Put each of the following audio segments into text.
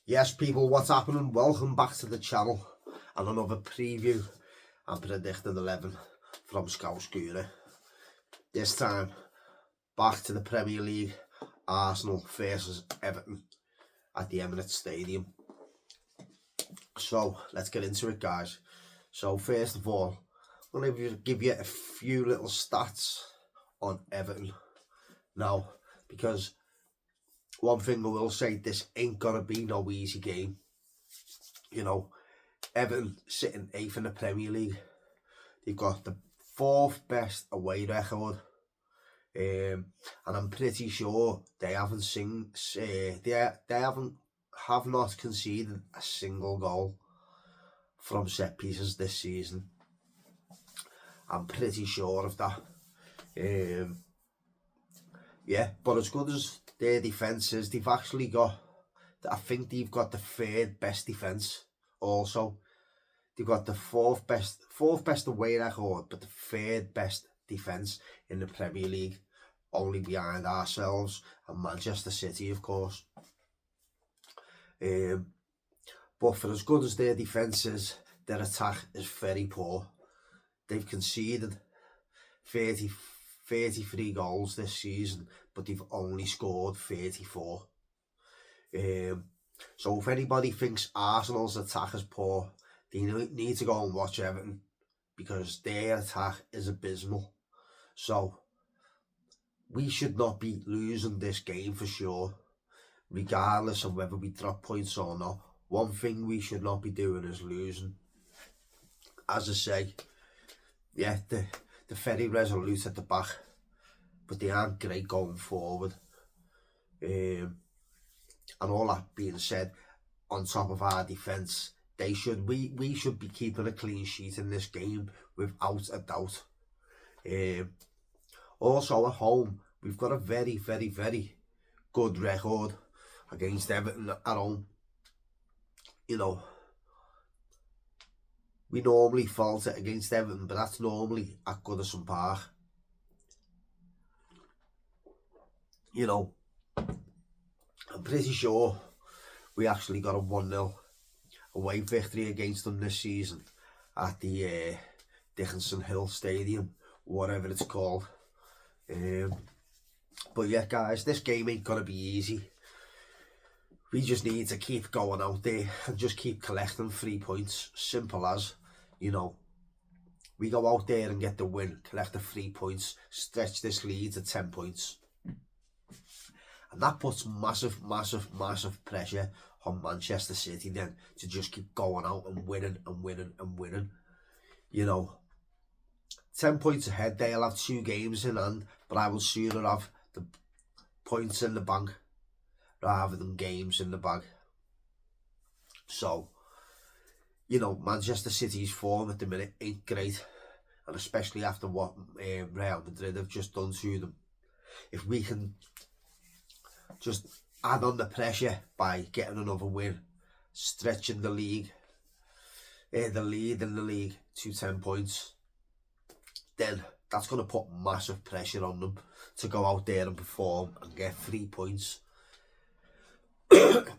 Yes, people, what's happening? Welcome back to the channel and another preview and predicted 11 from Scouse Guru. This time, back to the Premier League, Arsenal versus Everton at the Emirates Stadium. So, let's get into it, guys. So, first of all, I'm going to give you a few little stats on Everton. Now, because one thing I will say, this ain't going to be no easy game. You know, Everton sitting 8th in the Premier League. They've got the 4th best away record, and I'm pretty sure they haven't have not conceded a single goal from set pieces this season. I'm pretty sure of that. Yeah, but as good as their defence is, they've actually got, I think they've got the 3rd best defence also. They've got the fourth best away record, but the 3rd best defence in the Premier League, only behind ourselves and Manchester City, of course. But for as good as their defence is, their attack is very poor. They've conceded 33 goals this season, but they've only scored 34. So if anybody thinks Arsenal's attack is poor, they need to go and watch Everton, because their attack is abysmal. So we should not be losing this game for sure, regardless of whether we drop points or not. One thing we should not be doing is losing. As I say, yeah, they're very resolute at the back, but they aren't great going forward. And all that being said, on top of our defence, we should be keeping a clean sheet in this game without a doubt. Also at home, we've got a very, very, very good record against Everton at home. You know, we normally fault it against Everton, but that's normally at Goodison Park. You know, I'm pretty sure we actually got a 1-0 away victory against them this season at the Dickinson Hill Stadium, whatever it's called. But yeah, guys, this game ain't gonna be easy. We just need to keep going out there and just keep collecting 3 points. Simple as, you know, we go out there and get the win, collect the 3 points, stretch this lead to 10 points. And that puts massive, massive, massive pressure on Manchester City then to just keep going out and winning and winning and winning. You know, 10 points ahead, they'll have 2 games in hand, but I will sooner have the points in the bank rather than games in the bag. So, you know, Manchester City's form at the minute ain't great, and especially after what Real Madrid have just done to them. If we can just add on the pressure by getting another win, stretching the lead in the league to 10 points, then that's going to put massive pressure on them to go out there and perform and get 3 points.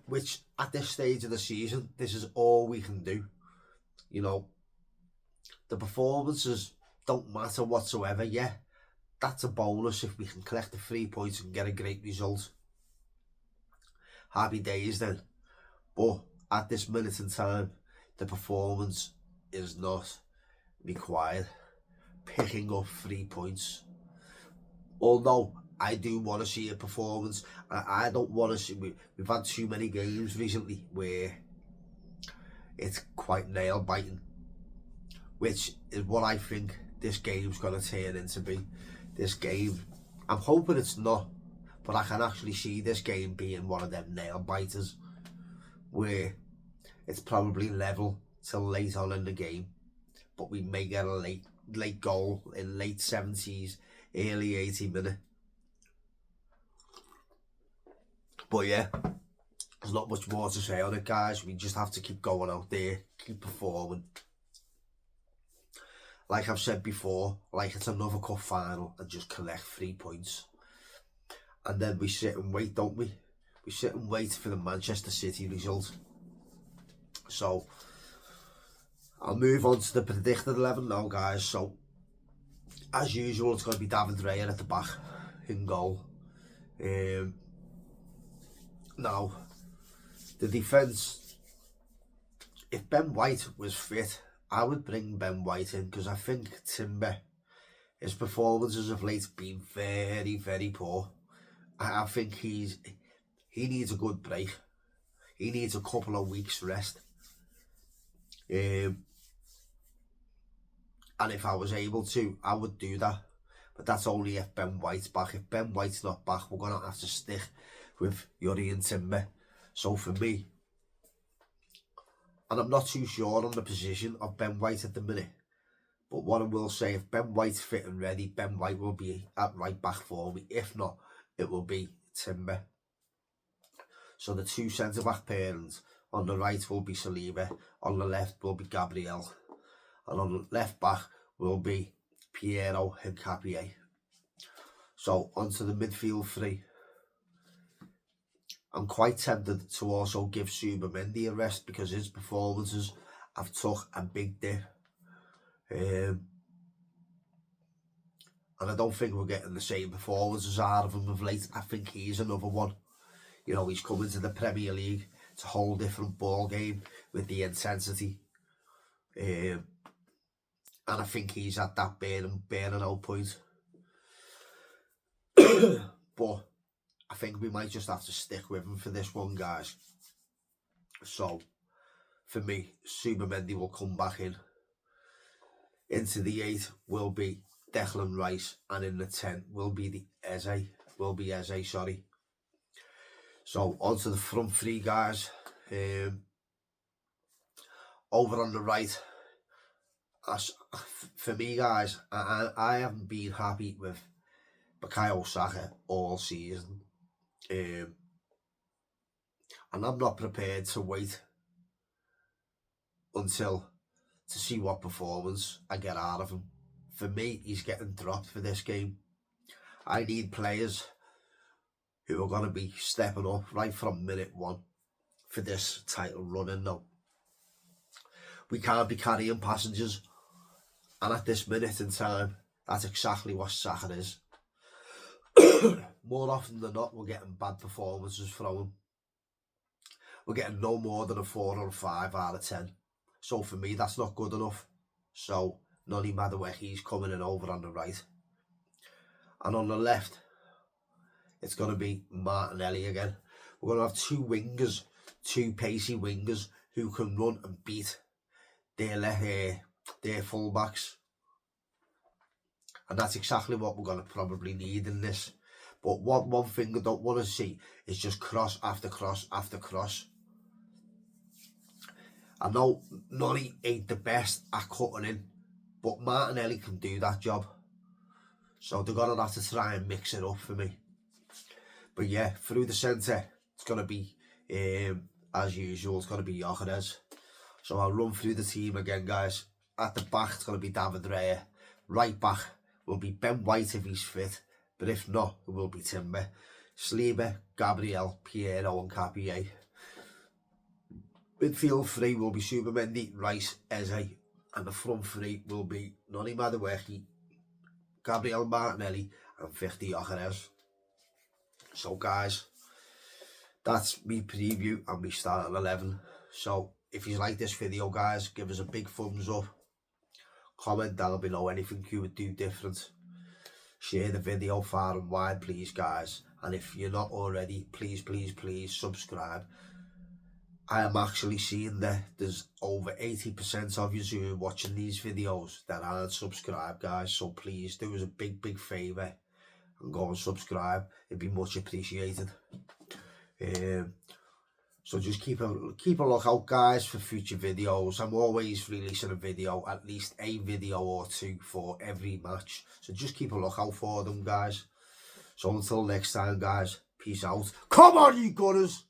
Which at this stage of the season, this is all we can do. You know, the performances don't matter whatsoever. Yeah, that's a bonus if we can collect the 3 points and get a great result. Happy days then. But at this minute in time, the performance is not required. Picking up 3 points. Although I do want to see a performance. I don't want to see. We've had too many games recently where it's quite nail biting, which is what I think this game's going to turn into be. This game, I'm hoping it's not, but I can actually see this game being one of them nail biters where it's probably level till late on in the game, but we may get a late goal in late 70s, early 80 minute. But yeah, there's not much more to say on it, guys. We just have to keep going out there, keep performing. Like I've said before, like it's another cup final, and just collect 3 points. And then we sit and wait, don't we? We sit and wait for the Manchester City result. So I'll move on to the predicted 11 now, guys. So as usual, it's going to be David Raya at the back in goal. Now the defence, if Ben White was fit, I would bring Ben White in, because I think Timber, his performances of late have been very, very poor. I think he needs a good break. He needs a couple of weeks rest. And if I was able to, I would do that. But that's only if Ben White's back. If Ben White's not back, we're going to have to stick with Yuri and Timber. So for me, and I'm not too sure on the position of Ben White at the minute, but what I will say, if Ben White's fit and ready, Ben White will be at right back for me. If not, it will be Timber. So the two centre-back pairings, on the right will be Saliba, on the left will be Gabriel, and on the left back will be Piero Hincapié. So onto the midfield three. I'm quite tempted to also give Subamendi a rest, because his performances have took a big dip. And I don't think we're getting the same performances out of him of late. I think he's another one. You know, he's coming to the Premier League. It's a whole different ball game with the intensity. And I think he's at that burning out point. But I think we might just have to stick with him for this one, guys. So, for me, Subamendi will come back in. Into the 8 will be Declan Rice, and in the 10 will be Eze, sorry. So, onto the front three, guys. Over on the right, for me, guys, I haven't been happy with Bukayo Saka all season. And I'm not prepared to wait until to see what performance I get out of him. For me, he's getting dropped for this game. I need players who are going to be stepping up right from minute 1 for this title running now. We can't be carrying passengers, and at this minute in time, that's exactly what Saka is. More often than not, we're getting bad performances from him. We're getting no more than a 4 or a 5 out of 10. So for me, that's not good enough. So Noni Madueke's coming in over on the right. And on the left, it's going to be Martinelli again. We're going to have two wingers, two pacey wingers who can run and beat their fullbacks. And that's exactly what we're going to probably need in this. But one thing I don't want to see is just cross after cross after cross. I know Noni ain't the best at cutting in, but Martinelli can do that job. So they're going to have to try and mix it up for me. But yeah, through the centre, it's going to be, as usual, it's going to be Gyökeres. So I'll run through the team again, guys. At the back, it's going to be David Raya. Right back will be Ben White if he's fit. But if not, it will be Timber. Saliba, Gabriel, Piero and Hincapié. Midfield 3 will be Subamendi, Rice, Eze. And the front 3 will be Noni Madueke, Gabriel Martinelli and Victor Gyökeres. So guys, that's me preview and me starting 11. So if you like this video, guys, give us a big thumbs up. Comment down below anything you would do different. Share the video far and wide, please, guys. And if you're not already, please subscribe. I am actually seeing that there's over 80% of you who are watching these videos that aren't subscribed, guys. So please do us a big favour and go and subscribe. It'd be much appreciated. So just keep a lookout, guys, for future videos. I'm always releasing a video, at least a video or two for every match. So just keep a lookout for them, guys. So until next time, guys, peace out. Come on, you Gunners!